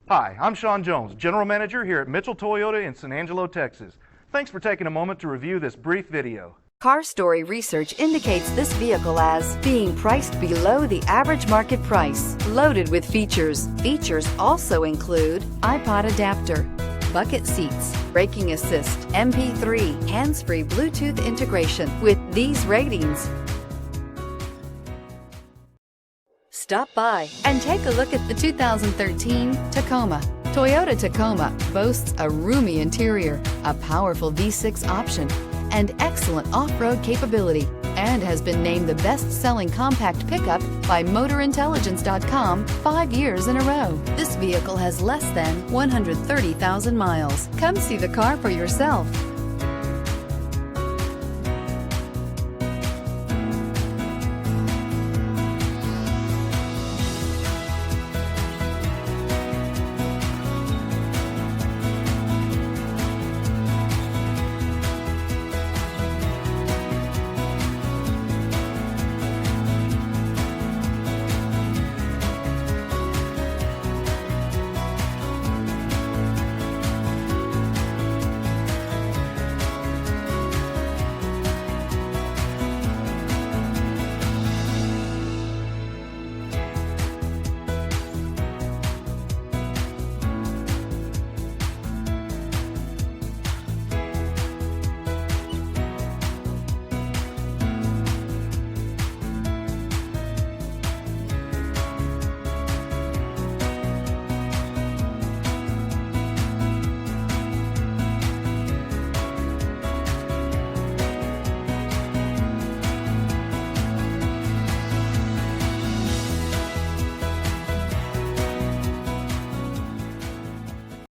Hi, I'm Sean Jones, General Manager here at Mitchell Toyota in San Angelo, Texas. Thanks for taking a moment to review this brief video. Car Story research indicates this vehicle as being priced below the average market price, loaded with features. Features also include iPod adapter, bucket seats, braking assist, MP3, hands-free Bluetooth integration. With these ratings, stop by and take a look at the 2013 Tacoma. Toyota Tacoma boasts a roomy interior, a powerful V6 option, and excellent off-road capability, and has been named the best-selling compact pickup by MotorIntelligence.com 5 years in a row. This vehicle has less than 130,000 miles. Come see the car for yourself.